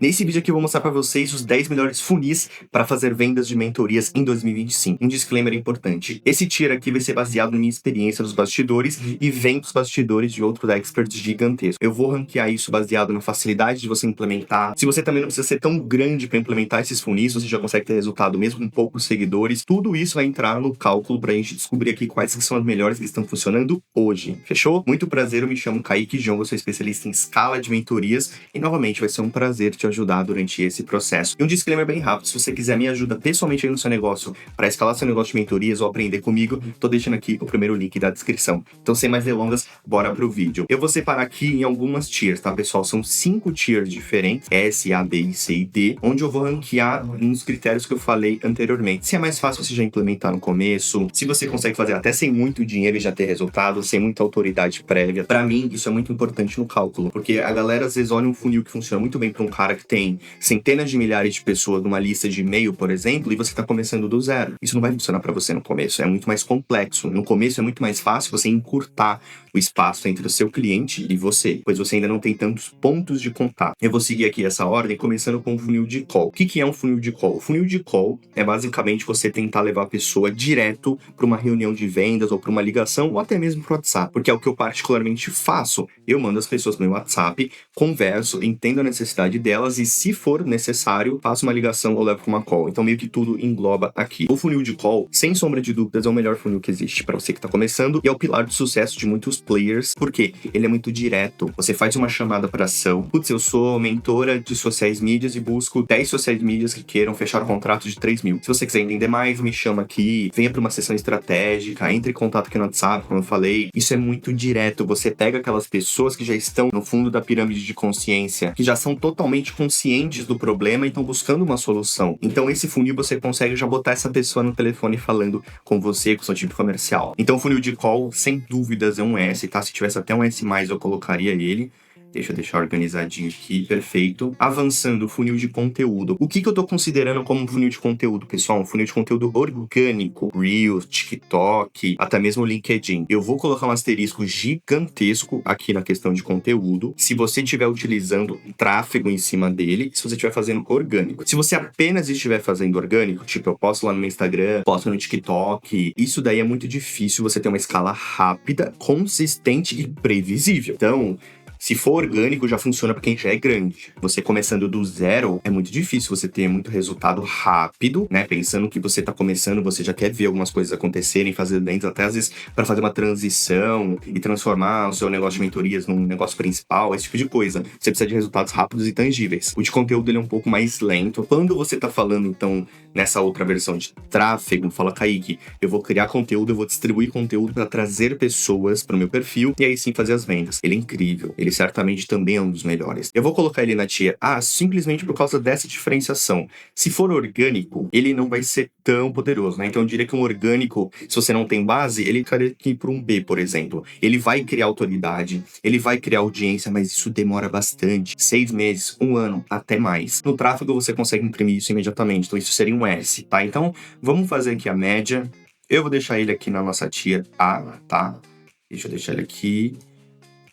Nesse vídeo aqui eu vou mostrar para vocês os 10 melhores funis para fazer vendas de mentorias em 2025. Um disclaimer importante. Esse tier aqui vai ser baseado na minha experiência nos bastidores e vem dos bastidores de outros experts gigantescos. Eu vou ranquear isso baseado na facilidade de você implementar. Se você também não precisa ser tão grande para implementar esses funis, você já consegue ter resultado mesmo com poucos seguidores. Tudo isso vai entrar no cálculo para a gente descobrir aqui quais que são as melhores que estão funcionando hoje. Fechou? Muito prazer, eu me chamo Kaique João, eu sou especialista em escala de mentorias e novamente vai ser um prazer te ajudar durante esse processo. E um disclaimer bem rápido, se você quiser minha ajuda pessoalmente aí no seu negócio para escalar seu negócio de mentorias ou aprender comigo, tô deixando aqui o primeiro link da descrição. Então, sem mais delongas, bora pro vídeo. Eu vou separar aqui em algumas tiers, tá, pessoal? São 5 tiers diferentes, S, A, B, C e D, onde eu vou ranquear nos critérios que eu falei anteriormente. Se é mais fácil você já implementar no começo, se você consegue fazer até sem muito dinheiro e já ter resultado, sem muita autoridade prévia. Para mim, isso é muito importante no cálculo, porque a galera às vezes olha um funil que funciona muito bem para um cara que tem centenas de milhares de pessoas numa lista de e-mail, por exemplo, e você está começando do zero. Isso não vai funcionar para você no começo, é muito mais complexo. No começo é muito mais fácil você encurtar o espaço entre o seu cliente e você, pois você ainda não tem tantos pontos de contato. Eu vou seguir aqui essa ordem, começando com o funil de call. O que é um funil de call? O funil de call é basicamente você tentar levar a pessoa direto para uma reunião de vendas ou para uma ligação ou até mesmo para o WhatsApp, porque é o que eu particularmente faço. Eu mando as pessoas no meu WhatsApp, converso, entendo a necessidade delas e, se for necessário, faço uma ligação ou levo para uma call. Então, meio que tudo engloba aqui. O funil de call, sem sombra de dúvidas, é o melhor funil que existe para você que está começando e é o pilar de sucesso de muitos players, porque ele é muito direto. Você faz uma chamada para ação. Putz, eu sou mentora de sociais mídias e busco 10 sociais mídias que queiram fechar um contrato de 3 mil. Se você quiser entender mais, me chama aqui, venha para uma sessão estratégica, entre em contato aqui no WhatsApp, como eu falei. Isso é muito direto. Você pega aquelas pessoas que já estão no fundo da pirâmide de consciência, que já são totalmente conscientes do problema e estão buscando uma solução. Então, esse funil você consegue já botar essa pessoa no telefone falando com você, com o seu tipo comercial. Então, o funil de call, sem dúvidas, é um S, tá? Se tivesse até um S+, eu colocaria ele. Deixa eu deixar organizadinho aqui, perfeito. Avançando, funil de conteúdo. O que eu tô considerando como um funil de conteúdo, pessoal? Um funil de conteúdo orgânico. Reels, TikTok, até mesmo LinkedIn. Eu vou colocar um asterisco gigantesco aqui na questão de conteúdo, se você estiver utilizando tráfego em cima dele, se você estiver fazendo orgânico. Se você apenas estiver fazendo orgânico, tipo, eu posto lá no meu Instagram, posto no TikTok, isso daí é muito difícil você ter uma escala rápida, consistente e previsível. Então, se for orgânico, já funciona para quem já é grande. Você começando do zero, é muito difícil você ter muito resultado rápido, né? Pensando que você tá começando, você já quer ver algumas coisas acontecerem, fazer vendas, até às vezes para fazer uma transição e transformar o seu negócio de mentorias num negócio principal, esse tipo de coisa. Você precisa de resultados rápidos e tangíveis. O de conteúdo, ele é um pouco mais lento. Quando você tá falando, então, nessa outra versão de tráfego, fala, Kaique, eu vou criar conteúdo, eu vou distribuir conteúdo para trazer pessoas para o meu perfil e aí sim fazer as vendas. Ele é incrível. Ele certamente também é um dos melhores. Eu vou colocar ele na tier A simplesmente por causa dessa diferenciação. Se for orgânico, ele não vai ser tão poderoso, né? Então eu diria que um orgânico, se você não tem base, ele ficaria aqui por um B, por exemplo. Ele vai criar autoridade, ele vai criar audiência, mas isso demora bastante. 6 meses, 1 ano, até mais. No tráfego você consegue imprimir isso imediatamente, então isso seria um S, tá? Então vamos fazer aqui a média. Eu vou deixar ele aqui na nossa tier A, tá? Deixa eu deixar ele aqui.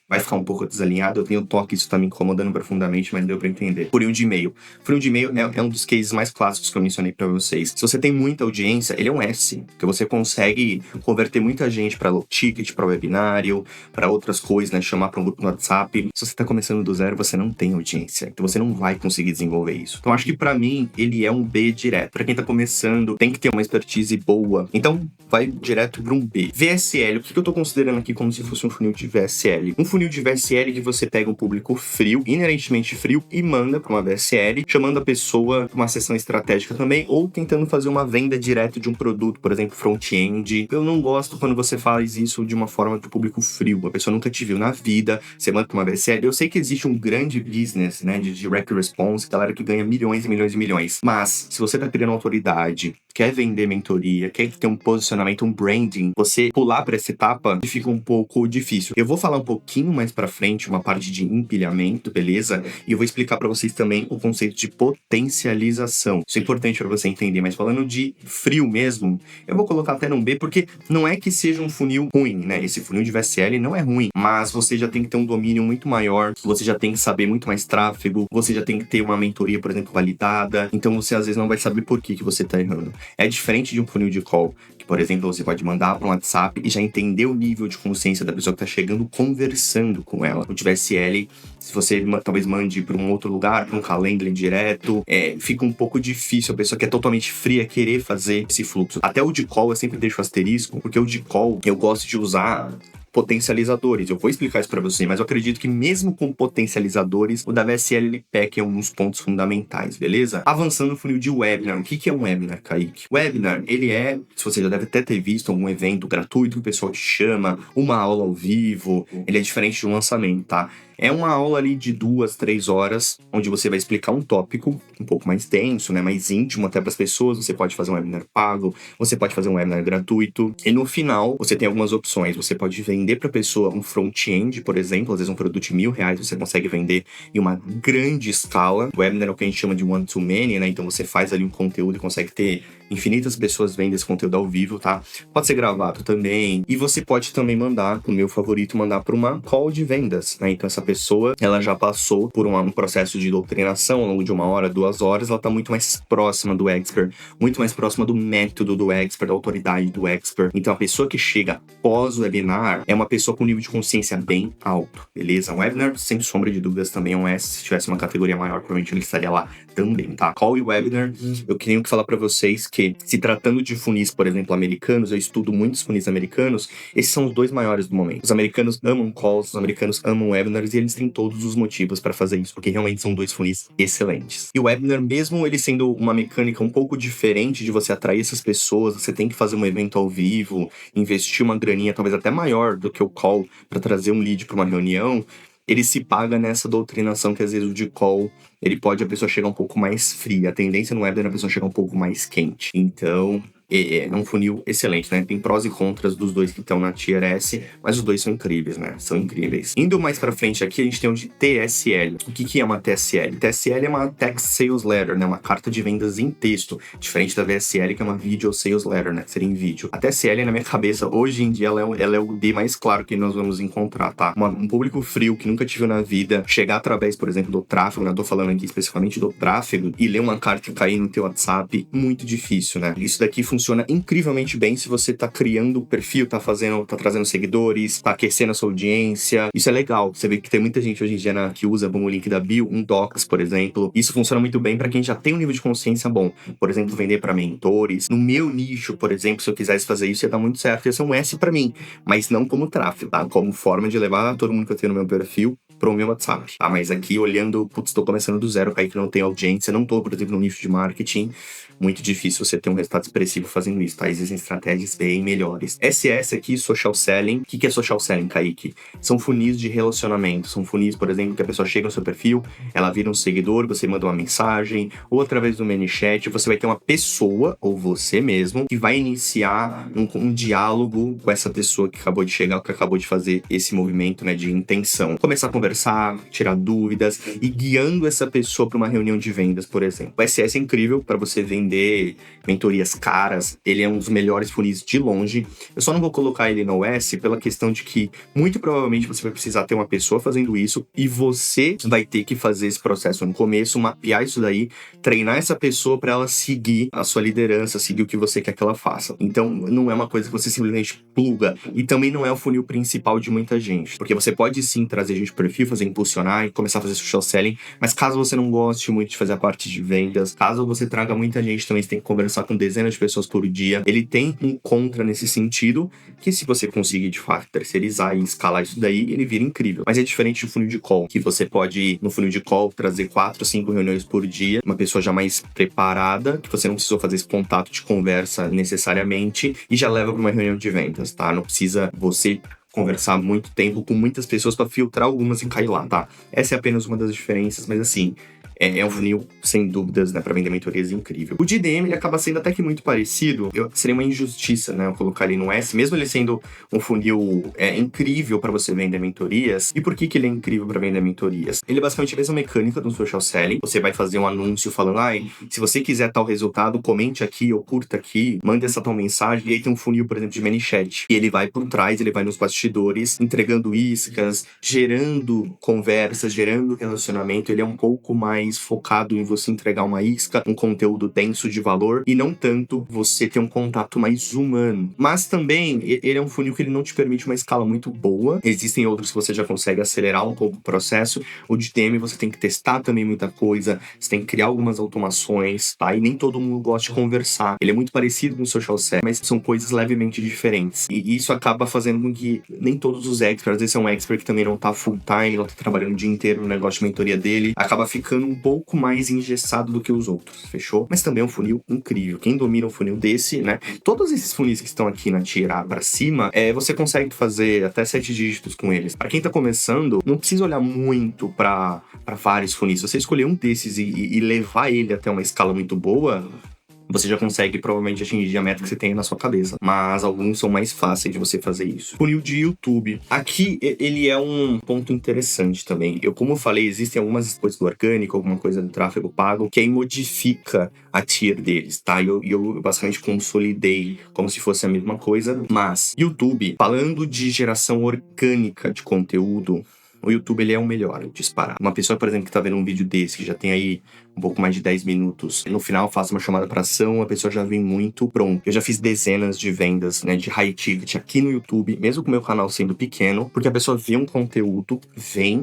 Vai ficar um pouco desalinhado, eu tenho toque, isso tá me incomodando profundamente, mas deu pra entender. Funil de e-mail. Funil de e-mail é um dos cases mais clássicos que eu mencionei pra vocês. Se você tem muita audiência, ele é um S, porque você consegue converter muita gente pra low ticket, pra webinário, pra outras coisas, né? Chamar pra um grupo no WhatsApp. Se você tá começando do zero, você não tem audiência, então você não vai conseguir desenvolver isso. Então acho que pra mim, ele é um B direto. Pra quem tá começando, tem que ter uma expertise boa. Então, vai direto para um B. VSL, o que eu tô considerando aqui como se fosse um funil de VSL? Um funil de VSL que você pega um público frio, inerentemente frio, e manda para uma VSL, chamando a pessoa para uma sessão estratégica também, ou tentando fazer uma venda direto de um produto, por exemplo, front-end. Eu não gosto quando você faz isso de uma forma de público frio. A pessoa nunca te viu na vida, você manda para uma VSL. Eu sei que existe um grande business, né, de direct response, galera que ganha milhões e milhões e milhões. Mas, se você tá criando autoridade, quer vender mentoria, quer ter um posicionamento posicionamento, um branding, você pular para essa etapa fica um pouco difícil. Eu vou falar um pouquinho mais para frente, uma parte de empilhamento, beleza? E eu vou explicar para vocês também o conceito de potencialização. Isso é importante para você entender, mas falando de frio mesmo, eu vou colocar até no B, porque não é que seja um funil ruim, né? Esse funil de VSL não é ruim, mas você já tem que ter um domínio muito maior, você já tem que saber muito mais tráfego, você já tem que ter uma mentoria, por exemplo, validada, então você às vezes não vai saber por que você tá errando. É diferente de um funil de call, que, por exemplo, você pode mandar para um WhatsApp e já entender o nível de consciência da pessoa que tá chegando, conversando com ela. O de VSL, se você talvez mande para um outro lugar, para um calendar direto, fica um pouco difícil a pessoa que é totalmente fria querer fazer esse fluxo. Até o de call eu sempre deixo asterisco, porque o de call eu gosto de usar potencializadores. Eu vou explicar isso para você, mas eu acredito que mesmo com potencializadores, o da VSL ele peca em alguns pontos fundamentais, beleza? Avançando no funil de webinar. O que é um webinar, Kaique? Webinar, ele é, se você já deve até ter visto algum evento gratuito que o pessoal te chama, uma aula ao vivo, ele é diferente de um lançamento, tá? É uma aula ali de 2, 3 horas, onde você vai explicar um tópico um pouco mais denso, né, mais íntimo até para as pessoas. Você pode fazer um webinar pago, você pode fazer um webinar gratuito. E no final, você tem algumas opções. Você pode vender para a pessoa um front-end, por exemplo, às vezes um produto de R$1.000, você consegue vender em uma grande escala. O webinar é o que a gente chama de one-to-many, né? Então você faz ali um conteúdo e consegue ter infinitas pessoas vendo esse conteúdo ao vivo, tá? Pode ser gravado também. E você pode também mandar, o meu favorito, mandar para uma call de vendas, né? Então essa pessoa, ela já passou por um processo de doutrinação ao longo de 1 hora, 2 horas, ela tá muito mais próxima do expert, muito mais próxima do método do expert, da autoridade do expert. Então a pessoa que chega pós o webinar é uma pessoa com nível de consciência bem alto, beleza? Um webinar, sem sombra de dúvidas, também é um S. Se tivesse uma categoria maior, provavelmente ele estaria lá também, tá? Call e webinar, eu tenho que falar para vocês que, se tratando de funis, por exemplo, americanos, eu estudo muitos funis americanos, esses são os 2 maiores do momento. Os americanos amam calls, os americanos amam webinars, e eles têm todos os motivos para fazer isso, porque realmente são 2 funis excelentes. E o webinar, mesmo ele sendo uma mecânica um pouco diferente de você atrair essas pessoas, você tem que fazer um evento ao vivo, investir uma graninha talvez até maior do que o call para trazer um lead para uma reunião, ele se paga nessa doutrinação que às vezes o de call, ele pode a pessoa chegar um pouco mais fria. A tendência no webinar é a pessoa chegar um pouco mais quente. Então, é um funil excelente, né? Tem prós e contras dos 2 que estão na Tier S, mas os 2 são incríveis, né? São incríveis. Indo mais pra frente aqui, a gente tem o de TSL. O que é uma TSL? TSL é uma Text Sales Letter, né? Uma carta de vendas em texto, diferente da VSL, que é uma Video Sales Letter, né? Seria em vídeo. A TSL, na minha cabeça, hoje em dia, ela é o D mais claro que nós vamos encontrar, tá? Um público frio que nunca te viu na vida, chegar através, por exemplo, do tráfego, né? Eu tô falando aqui especificamente do tráfego, e ler uma carta e cair no teu WhatsApp, muito difícil, né? Isso daqui funciona incrivelmente bem se você tá criando o perfil, tá trazendo seguidores, tá aquecendo a sua audiência. Isso é legal. Você vê que tem muita gente hoje em dia que usa, vamos, o link da bio, um Docs, por exemplo. Isso funciona muito bem para quem já tem um nível de consciência bom. Por exemplo, vender para mentores. No meu nicho, por exemplo, se eu quisesse fazer isso, ia dar muito certo. Ia ser um S para mim, mas não como tráfego, tá? Como forma de levar todo mundo que eu tenho no meu perfil pro meu WhatsApp, tá? Mas aqui, olhando, tô começando do zero, Kaique, não tem audiência, não tô, por exemplo, no nicho de marketing, muito difícil você ter um resultado expressivo fazendo isso, tá? Existem estratégias bem melhores. SS aqui, Social Selling. O que é Social Selling, Kaique? São funis de relacionamento. São funis, por exemplo, que a pessoa chega no seu perfil, ela vira um seguidor, você manda uma mensagem, ou através do ManyChat, você vai ter uma pessoa, ou você mesmo, que vai iniciar um diálogo com essa pessoa que acabou de chegar, que acabou de fazer esse movimento, né, de intenção. Começar a conversar, tirar dúvidas e guiando essa pessoa para uma reunião de vendas, por exemplo. O SS é incrível para você vender mentorias caras, ele é um dos melhores funis de longe. Eu só não vou colocar ele no S pela questão de que muito provavelmente você vai precisar ter uma pessoa fazendo isso e você vai ter que fazer esse processo no começo, mapear isso daí, treinar essa pessoa para ela seguir a sua liderança, seguir o que você quer que ela faça. Então, não é uma coisa que você simplesmente pluga, e também não é o funil principal de muita gente, porque você pode sim trazer gente pro perfil, fazer impulsionar e começar a fazer social selling, mas caso você não goste muito de fazer a parte de vendas, caso você traga muita gente também, você tem que conversar com dezenas de pessoas por dia, ele tem um contra nesse sentido, que se você conseguir de fato terceirizar e escalar isso daí, ele vira incrível. Mas é diferente do funil de call, que você pode, no funil de call, trazer 4, 5 reuniões por dia, uma pessoa já mais preparada, que você não precisou fazer esse contato de conversa necessariamente, e já leva para uma reunião de vendas, tá? Não precisa você conversar muito tempo com muitas pessoas para filtrar algumas e cair lá, tá? Essa é apenas uma das diferenças, mas assim, é um funil, sem dúvidas, né, para vender mentorias incrível. O de DM, ele acaba sendo até que muito parecido. Seria uma injustiça, né, eu colocar ele no S, mesmo ele sendo um funil incrível para você vender mentorias. E por que ele é incrível para vender mentorias? Ele é basicamente a mesma mecânica do social selling. Você vai fazer um anúncio falando, se você quiser tal resultado, comente aqui ou curta aqui, manda essa tal mensagem. E aí tem um funil, por exemplo, de ManyChat. E ele vai por trás, ele vai nos bastidores, entregando iscas, gerando conversas, gerando relacionamento. Ele é um pouco mais focado em você entregar uma isca, um conteúdo denso de valor, e não tanto você ter um contato mais humano. Mas também, ele é um funil que ele não te permite uma escala muito boa. Existem outros que você já consegue acelerar um pouco o processo. O de DM você tem que testar também muita coisa, você tem que criar algumas automações, tá? E nem todo mundo gosta de conversar. Ele é muito parecido com o social selling, mas são coisas levemente diferentes. E isso acaba fazendo com que nem todos os experts, às vezes é um expert que também não tá full time, não tá trabalhando o dia inteiro no negócio de mentoria dele, acaba ficando um pouco mais engessado do que os outros, fechou? Mas também é um funil incrível. Quem domina um funil desse, né? Todos esses funis que estão aqui na tier A pra cima, você consegue fazer até 7 dígitos com eles. Pra quem tá começando, não precisa olhar muito pra vários funis. Se você escolher um desses e levar ele até uma escala muito boa, você já consegue provavelmente atingir a meta que você tem na sua cabeça. Mas alguns são mais fáceis de você fazer isso. Funil de YouTube. Aqui, ele é um ponto interessante também. Como eu falei, existem algumas coisas do orgânico, alguma coisa do tráfego pago, que aí modifica a tier deles, tá? Eu basicamente consolidei como se fosse a mesma coisa. Mas, YouTube, falando de geração orgânica de conteúdo, o YouTube, ele é o melhor, disparar. Uma pessoa, por exemplo, que tá vendo um vídeo desse, que já tem aí um pouco mais de 10 minutos, no final faço uma chamada para ação, a pessoa já vem muito pronto. Eu já fiz dezenas de vendas, né, de high ticket aqui no YouTube, mesmo com o meu canal sendo pequeno, porque a pessoa vê um conteúdo,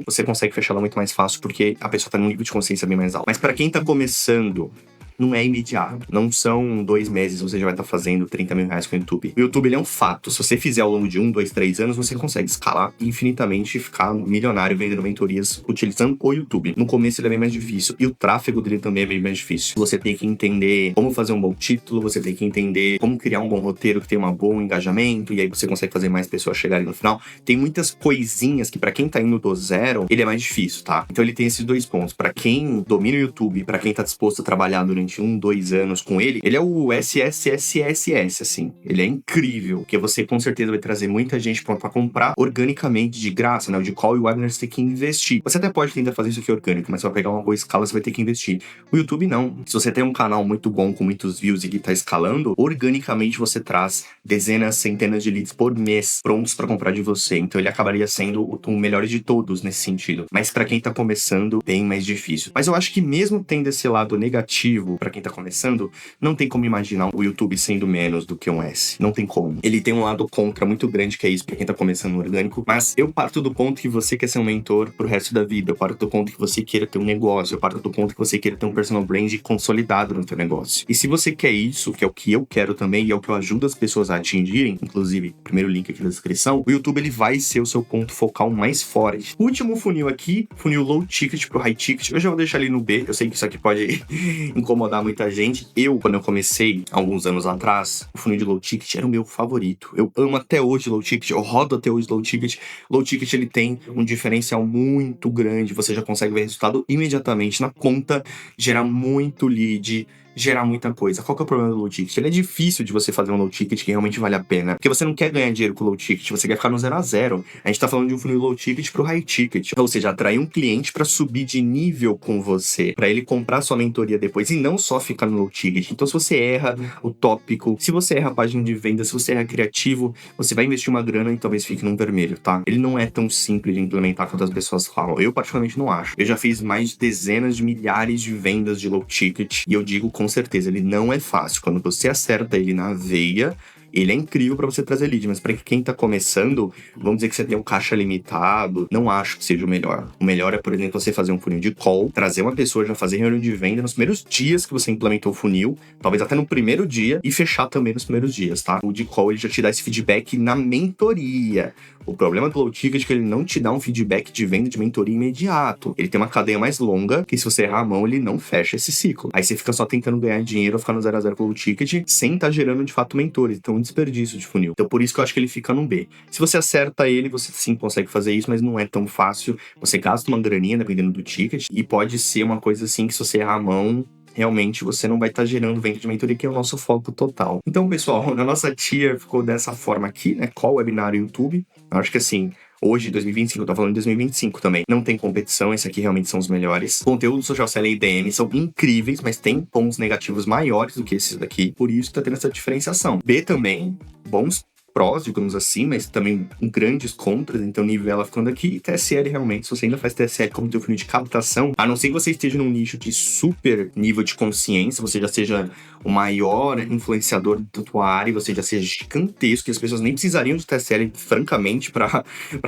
você consegue fechar ela muito mais fácil, porque a pessoa tá num nível de consciência bem mais alto. Mas para quem tá começando, não é imediato. Não são 2 meses, você já vai estar fazendo 30 mil reais com o YouTube. O YouTube, ele é um fato. Se você fizer ao longo de 1, 2, 3 anos, você consegue escalar infinitamente e ficar milionário vendendo mentorias utilizando o YouTube. No começo, ele é bem mais difícil. E o tráfego dele também é bem mais difícil. Você tem que entender como fazer um bom título, você tem que entender como criar um bom roteiro que tem um bom engajamento, e aí você consegue fazer mais pessoas chegarem no final. Tem muitas coisinhas que, pra quem tá indo do zero, ele é mais difícil, tá? Então, ele tem esses 2 pontos. Pra quem domina o YouTube, pra quem tá disposto a trabalhar durante 1, 2 anos com ele é o SSSSS, assim. Ele é incrível, porque você com certeza vai trazer muita gente pra comprar organicamente, de graça, né? O de call e o Wagner você tem que investir. Você até pode tentar fazer isso aqui orgânico, mas pra pegar uma boa escala você vai ter que investir. O YouTube não. Se você tem um canal muito bom, com muitos views e que tá escalando, organicamente você traz dezenas, centenas de leads por mês prontos pra comprar de você. Então ele acabaria sendo o melhor de todos nesse sentido. Mas pra quem tá começando, bem mais difícil. Mas eu acho que mesmo tendo esse lado negativo pra quem tá começando, não tem como imaginar o YouTube sendo menos do que um S. Não tem como. Ele tem um lado contra muito grande, que é isso pra quem tá começando no orgânico, mas eu parto do ponto que você quer ser um mentor pro resto da vida. Eu parto do ponto que você queira ter um negócio. Eu parto do ponto que você queira ter um personal brand consolidado no teu negócio. E se você quer isso, que é o que eu quero também, e é o que eu ajudo as pessoas a atingirem, inclusive, primeiro link aqui na descrição, o YouTube, ele vai ser o seu ponto focal mais forte. O último funil aqui, funil low ticket pro high ticket, eu já vou deixar ali no B, eu sei que isso aqui pode incomodar muita gente. Quando eu comecei, alguns anos atrás, o funil de low ticket era o meu favorito. Eu amo até hoje low ticket, eu rodo até hoje low ticket. Low ticket, ele tem um diferencial muito grande, você já consegue ver resultado imediatamente na conta, gerar muito lead, gerar muita coisa. Qual que é o problema do low ticket? Ele é difícil de você fazer um low ticket que realmente vale a pena, porque você não quer ganhar dinheiro com o low ticket, você quer ficar no 0 a 0. A gente tá falando de um funil low ticket pro high ticket, ou seja, atrair um cliente pra subir de nível com você, pra ele comprar sua mentoria depois e não só ficar no low ticket. Então, se você erra o tópico, se você erra a página de venda, se você erra criativo, você vai investir uma grana e talvez fique num vermelho, tá? Ele não é tão simples de implementar quanto as pessoas falam. Eu, particularmente, não acho. Eu já fiz mais de dezenas de milhares de vendas de low ticket e eu digo com certeza, ele não é fácil. Quando você acerta ele na veia, ele é incrível pra você trazer lead, mas pra quem tá começando, vamos dizer que você tem um caixa limitado, não acho que seja o melhor. O melhor é, por exemplo, você fazer um funil de call, trazer uma pessoa, já fazer reunião de venda nos primeiros dias que você implementou o funil, talvez até no primeiro dia, e fechar também nos primeiros dias, tá? O de call, ele já te dá esse feedback na mentoria. O problema do low ticket é que ele não te dá um feedback de venda de mentoria imediato. Ele tem uma cadeia mais longa, que se você errar a mão, ele não fecha esse ciclo. Aí você fica só tentando ganhar dinheiro ou ficar no 0 a 0 com o low ticket, sem estar gerando de fato mentores. Então, desperdício de funil. Então, por isso que eu acho que ele fica no B. Se você acerta ele, você sim consegue fazer isso, mas não é tão fácil. Você gasta uma graninha, dependendo do ticket, e pode ser uma coisa assim que se você errar a mão, realmente você não vai estar gerando venda de mentoria, que é o nosso foco total. Então, pessoal, a nossa tier ficou dessa forma aqui, né? Call, webinar e YouTube. Eu acho que assim, hoje, 2025, eu tô falando de 2025 também. Não tem competição, esses aqui realmente são os melhores. Conteúdo, social selling e DM são incríveis, mas tem pontos negativos maiores do que esses daqui. Por isso que tá tendo essa diferenciação. B também, bons prós, digamos assim, mas também grandes contras, então nivela ficando aqui. E TSL realmente, se você ainda faz TSL como teu funil de captação, a não ser que você esteja num nicho de super nível de consciência, você já seja o maior influenciador da tua área, você já seja gigantesco, e as pessoas nem precisariam de TSL, francamente, pra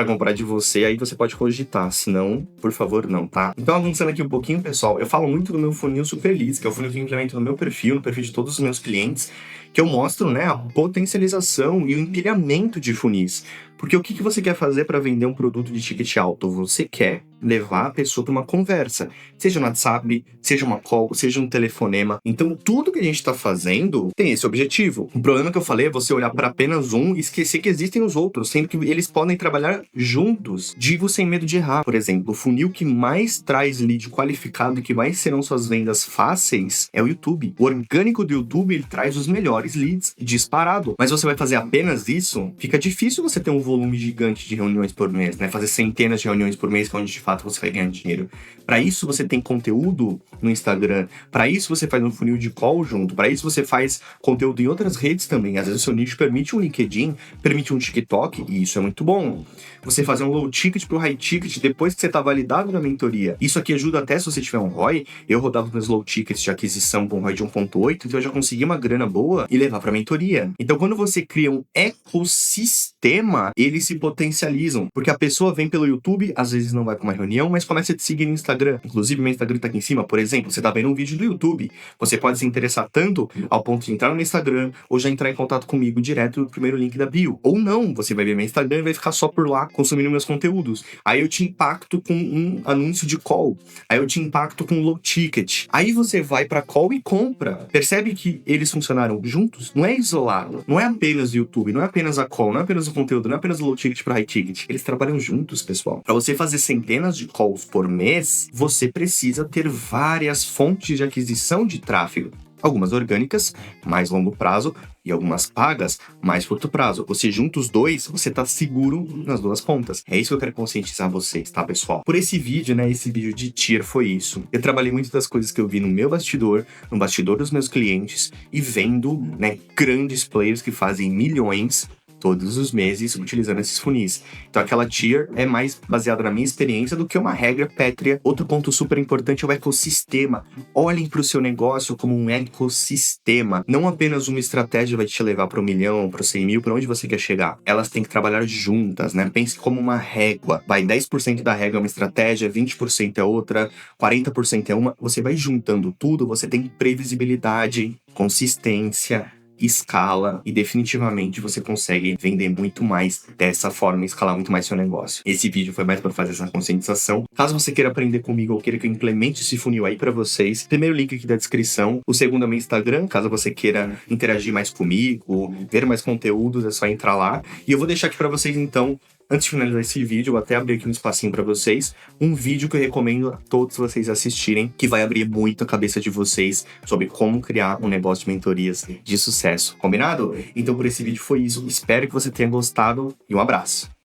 comprar de você, aí você pode cogitar, senão, por favor, não, tá? Então, avançando aqui um pouquinho, pessoal, eu falo muito do meu funil Super Leads, que é o funil que eu implemento no meu perfil, no perfil de todos os meus clientes, que eu mostro, né, a potencialização e o empilhamento de funis. Porque o que você quer fazer para vender um produto de ticket alto? Você quer levar a pessoa para uma conversa, seja no WhatsApp, seja uma call, seja um telefonema. Então, tudo que a gente está fazendo tem esse objetivo. O problema que eu falei é você olhar para apenas um e esquecer que existem os outros, sendo que eles podem trabalhar juntos. Digo sem medo de errar. Por exemplo, o funil que mais traz lead qualificado e que mais serão suas vendas fáceis é o YouTube. O orgânico do YouTube, ele traz os melhores leads disparado. Mas você vai fazer apenas isso? Fica difícil você ter um volume gigante de reuniões por mês, né? Fazer centenas de reuniões por mês, que é onde de fato você vai ganhar dinheiro. Para isso você tem conteúdo no Instagram, para isso você faz um funil de call junto, para isso você faz conteúdo em outras redes também. Às vezes o seu nicho permite um LinkedIn, permite um TikTok, e isso é muito bom. Você fazer um low ticket pro high ticket depois que você tá validado na mentoria. Isso aqui ajuda até se você tiver um ROI. Eu rodava meus low tickets de aquisição com um ROI de 1.8, então eu já consegui uma grana boa e levar pra mentoria. Então quando você cria um ecossistema, eles se potencializam, porque a pessoa vem pelo YouTube, às vezes não vai pra uma reunião, mas começa a te seguir no Instagram. Inclusive, meu Instagram tá aqui em cima, por exemplo, você tá vendo um vídeo do YouTube, você pode se interessar tanto ao ponto de entrar no Instagram ou já entrar em contato comigo direto no primeiro link da bio. Ou não, você vai ver meu Instagram e vai ficar só por lá consumindo meus conteúdos. Aí eu te impacto com um anúncio de call. Aí eu te impacto com low ticket. Aí você vai pra call e compra. Percebe que eles funcionaram juntos? Não é isolado. Não é apenas o YouTube, não é apenas a call, não é apenas o conteúdo, não é apenas o low ticket para high ticket. Eles trabalham juntos, pessoal. Para você fazer centenas de calls por mês, você precisa ter várias fontes de aquisição de tráfego. Algumas orgânicas, mais longo prazo, e algumas pagas, mais curto prazo. Você junta os dois, você tá seguro nas duas pontas. É isso que eu quero conscientizar vocês, tá, pessoal? Por esse vídeo, né, esse vídeo de tier foi isso. Eu trabalhei muito das coisas que eu vi no meu bastidor, no bastidor dos meus clientes, e vendo, né, grandes players que fazem milhões todos os meses utilizando esses funis. Então aquela tier é mais baseada na minha experiência do que uma regra pétrea. Outro ponto super importante é o ecossistema. Olhem para o seu negócio como um ecossistema. Não apenas uma estratégia vai te levar para 1 milhão, para 100 mil, para onde você quer chegar. Elas têm que trabalhar juntas, né? Pense como uma régua. Vai, 10% da régua é uma estratégia, 20% é outra, 40% é uma. Você vai juntando tudo, você tem previsibilidade, consistência, escala e definitivamente você consegue vender muito mais dessa forma, escalar muito mais seu negócio. Esse vídeo foi mais para fazer essa conscientização. Caso você queira aprender comigo ou queira que eu implemente esse funil aí para vocês, primeiro link aqui da descrição, o segundo é meu Instagram, caso você queira interagir mais comigo, ver mais conteúdos, é só entrar lá. E eu vou deixar aqui para vocês então, antes de finalizar esse vídeo, eu vou até abrir aqui um espacinho para vocês, um vídeo que eu recomendo a todos vocês assistirem, que vai abrir muito a cabeça de vocês sobre como criar um negócio de mentorias de sucesso. Combinado? Então por esse vídeo foi isso. Espero que você tenha gostado e um abraço.